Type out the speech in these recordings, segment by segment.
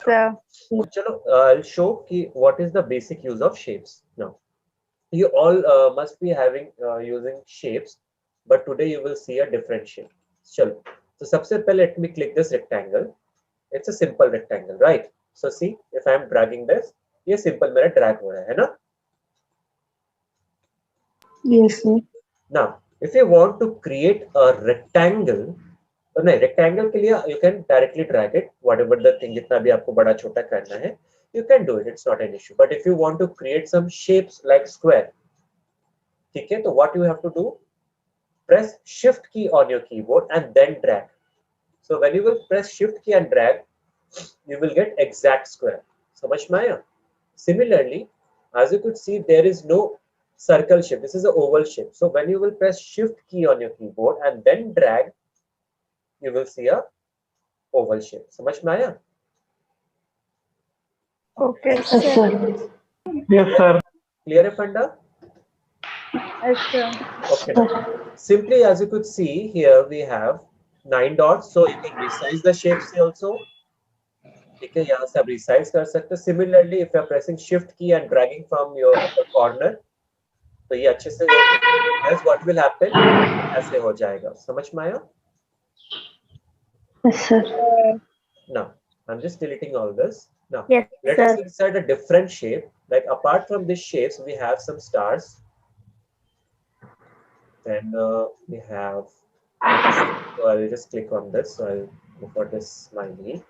sir. चलो I'll show कि what is the basic use of shapes now. You all must be having using shapes, but today you will see a different shape. चलो, so सबसे पहले let me click this rectangle. It's a simple rectangle, right? So see, if I am dragging this, ये simple मेरा drag हो रहा है ना? Yes, sir. Now, if you want to create a rectangle, तो नहीं rectangle के लिए you can directly drag it, whatever the thing जितना भी आपको बड़ा छोटा करना है, you can do it. It's not an issue. But if you want to create some shapes like square, ठीक है? तो what you have to do? Press Shift key on your keyboard and then drag. So when you will press Shift key and drag, you will get exact square. समझ में आया? Similarly, as you could see, there is no circle shape. This is an oval shape. So when you will press Shift key on your keyboard and then drag, you will see a oval shape. समझ में आया? Okay, Yes, sir. sir. Yes, sir. Clear है फंडा? Yes, sir. Okay. Simply, as you could see here, we have 9 dots. So you can resize the shapes here also. ठीक है, यहाँ से आप resize कर सकते हो. Similarly, if you are pressing Shift key and dragging from your upper corner, तो ये अच्छे से yes, what will happen? ऐसे हो जाएगा. समझ में आया? Yes, sir. Now, I'm just deleting all this. Now, Yes, let us sir. insert a different shape. Like apart from these shapes, we have some stars. Then we have. So I'll just click on this. So I'll go for this smiley.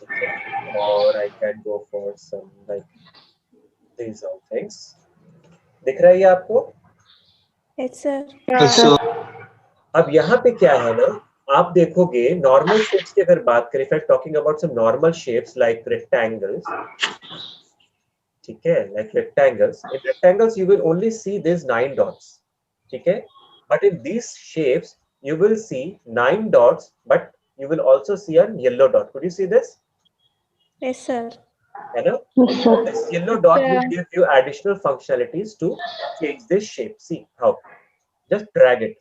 Okay. Or I can go for some like these all things. दिख रहा है ये आपको? Yes, sir. Yes, sir. अब यहाँ पे क्या है ना, आप देखोगे नॉर्मल शेप्स की अगर बात करें, if I'm talking about some normal shapes like rectangles, ठीक है, like rectangles. In rectangles you will only see these 9 dots, ठीक है, but in these shapes you will see 9 dots, but you will also see a yellow dot. Could you see this? Yes, sir. है ना? Yes, sir. This yellow dot will give you additional functionalities to change this shape. See how? Just drag it,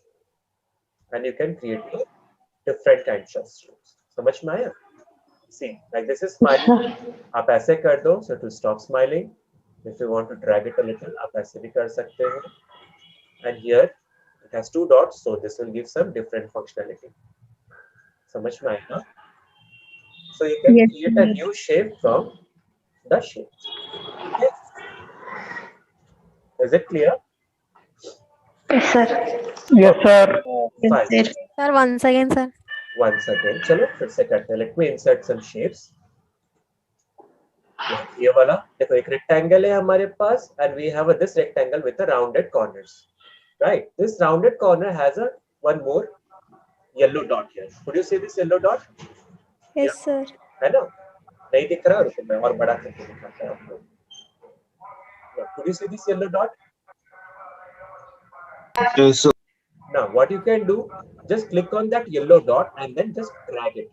and you can create different kinds of shapes. समझ में आया? See, like this is smiling. आप ऐसे कर दो, so to stop smiling. If you want to drag it a little, आप ऐसे भी कर सकते हो. And here it has 2 dots, so this will give some different functionality. समझ में आएगा? So you can Yes, create a new shape from the shape. Okay? Is it clear? Yes, sir. Yes, sir. Fine. sir. Sir, once again, sir. Once again, चलो फिर से करते हैं. Let me insert some shapes. ये वाला देखो, एक rectangle है हमारे पास, and we have this rectangle with the rounded corners. Right? This rounded corner has a one more yellow dot here. Could you see this yellow dot? Yes, sir. है ना? नहीं दिख रहा? रुको मैं और बड़ा करके दिखाता हूँ आपको. Could you see this yellow dot? Yes, sir. Now, what you can do, just click on that yellow dot and then just drag it.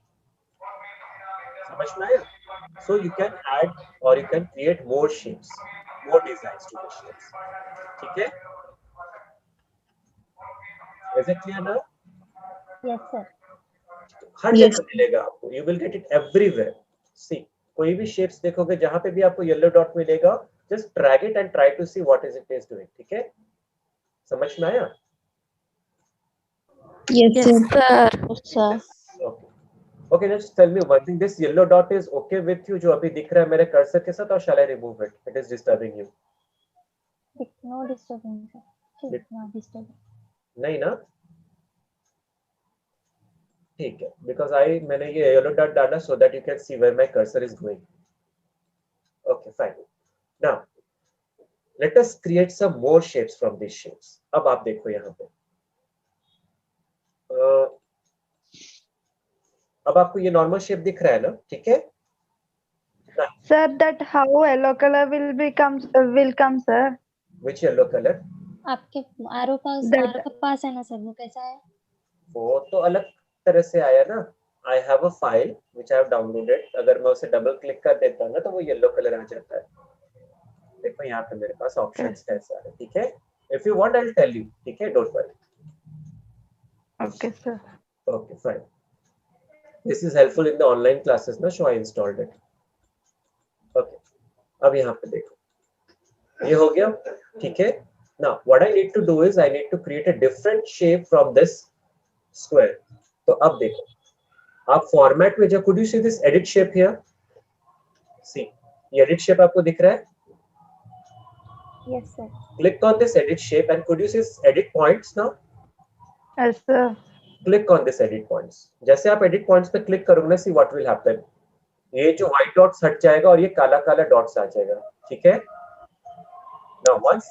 समझ में आया? So you can add or you can create more shapes, more designs to the shapes. ठीक है? Is it clear now? Yes, sir. हर जगह मिलेगा आपको. You will get it everywhere. See, कोई भी shapes देखोगे जहाँ पे भी आपको yellow dot मिलेगा, just drag it and try to see what is it is doing. ठीक है? समझ में आया? Yes, Yes, sir. Yes, sir. Okay. Okay, just tell me one thing. This yellow dot is okay with you, जो अभी दिख रहा है मेरे cursor के साथ, or shall I remove it? It is disturbing you. No disturbing, sir. Not disturbing. नहीं ना? ठीक है. Because मैंने ये yellow dot डाला so that you can see where my cursor is going. Okay, fine. Now, let us create some more shapes from these shapes. अब आप देखो यहाँ पे. अब आपको ये normal shape दिख रहा है ना? ठीक है? Sir, that how yellow color will come, sir. Which yellow color? आपके आरो के पास है ना सर, वो कैसा है? वो तो अलग तरह से आया ना. I have a file which I have downloaded. अगर मैं उसे डबल क्लिक कर देता हूँ ना तो वो येलो कलर आ जाता है. देखो यहाँ पे मेरे पास ऑप्शंस कैसा है. ठीक है? If you want, I'll tell you. ठीक है? Don't worry. Okay, sir. Okay, fine. This is helpful in the online classes ना, so I installed it. Okay. अब यहाँ पे देखो, ये हो गया, ठीक है? Now what I need to do is I need to create a different shape from this square. तो अब देखो, आप फॉर्मेट में जब, could you see this edit shape here? See, ये edit shape आपको दिख रहा है? Yes, sir. Click on this edit shape and could you see edit points now? Yes, sir. Click on this edit points. जैसे आप edit points पे click करोगे ना, see what will happen. ये जो white dots हट जाएगा और ये काला काला dots आ जाएगा, ठीक है? Now once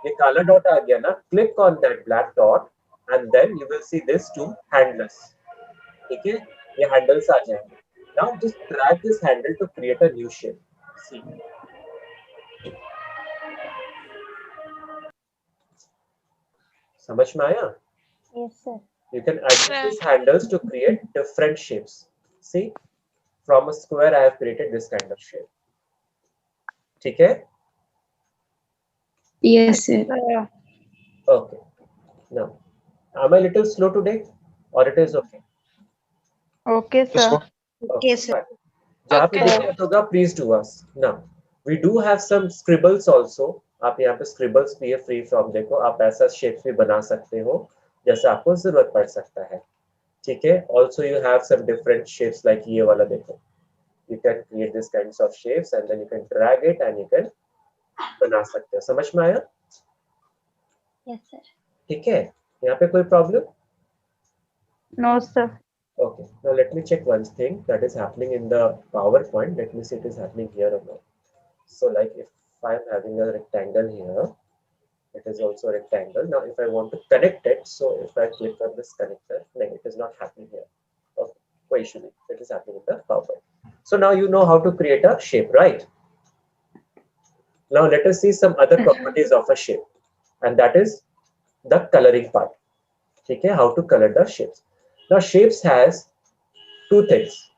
ये काला dot आ गया ना, click on that black dot and then you will see this two handles, ठीक है? ये handles आ जाएंगे. Now just drag this handle to create a new shape. See. समझ में आया? Yes, sir. You can adjust these handles to create different shapes. See, from a square I have created this kind of shape. ठीक है? Yes, sir. Okay. Now, am I a little slow today, or it is okay? Okay, sir. Okay, sir. जहाँ पे दिक्कत होगा, please do us. Now, we do have some scribbles also. आप यहाँ पे scribbles भी है free from, देखो आप ऐसा shapes भी बना सकते हो जैसा आपको जरूरत पड़ सकता है, ठीक है? Also you have some different shapes like ये वाला देखो. You can create this kinds of shapes and then you can drag it and you can बना सकते हो. समझ में आया? Yes, sir. ठीक है? यहाँ पे कोई problem? No, sir. Okay. Now let me check one thing that is happening in the PowerPoint. Let me see it is happening here or not. So like if I'm having a rectangle here, it is also a rectangle. Now if I want to connect it, so if I click on this connector, no, it is not happening here. Okay. Why should it? It is happening in the PowerPoint. So now you know how to create a shape, right? Now let us see some other properties of a shape, and that is the coloring part. Okay, how to color the shapes. Now shapes has two things.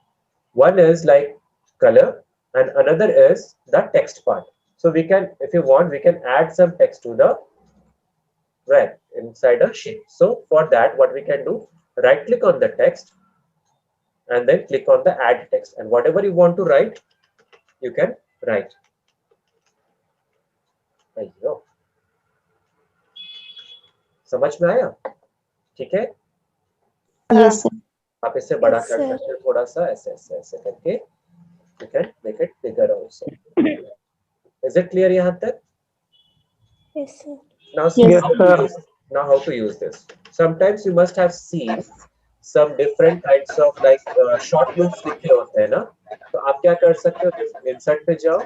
One is like color and another is the text part. So we can, if you want, we can add some text to the right inside a shape. So for that, what we can do, right click on the text and then click on the add text, and whatever you want to write, you can write. There you go. समझ में आया? ठीक है? Yes, sir. आप इसे बड़ा Yes, कर sir. सकते हो थोड़ा सा, ऐसे ऐसे ऐसे करके. You can make it bigger also. Is it clear यहाँ तक? Yes, sir. Now see Yes, how sir. to use, now how to use this. Sometimes you must have seen some different kinds of like short notes लिखे होते हैं ना, तो आप क्या कर सकते हो? Insert पे जाओ,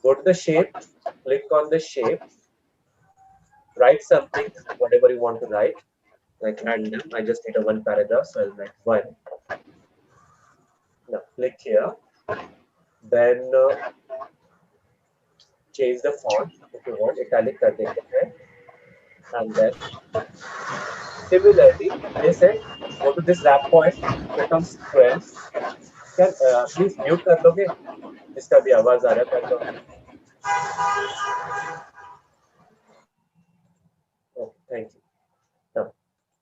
go to the shape, click on the shape, write something, whatever you want to write, like random. I just need a one paragraph, so I'll write one. Now click here, then change the font if you want, italic कर देते हैं, and then similarly this end, go to this wrap point, become square. Can please mute कर दोगे? इसका भी आवाज आ रहा है, कर दो. Okay, thank you. Now,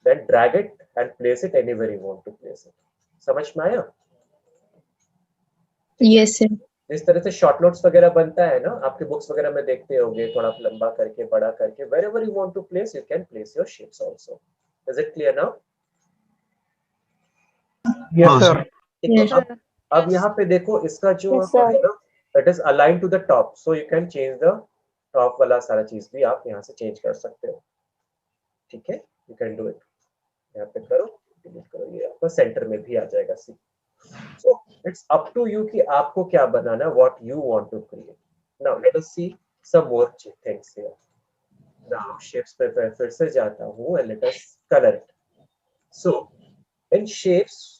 then drag it and place it anywhere you want to place it. समझ में आया? Yes, sir. जिस तरह से शॉर्ट नोट्स वगैरह बनता है ना, आपके बुक्स वगैरह में देखते होंगे, थोड़ा लंबा करके बड़ा करके, wherever you want to place, you can place your shapes also. Is it clear now? Yes, sir. Yes. अब यहाँ पे देखो, इसका जो Yes, sir. है ना, it is aligned to the top, so you can change the top वाला सारा चीज भी आप यहाँ से चेंज कर सकते हो, ठीक है? You can do it. यहाँ पे करो, डिलीट करो, ये आपका सेंटर में भी आ जाएगा. सी, so it's up to you कि आपको क्या बनाना, what you want to create. Now let us see some more things here. Now shapes पे फिर से जाता हूँ and let us color it. So in shapes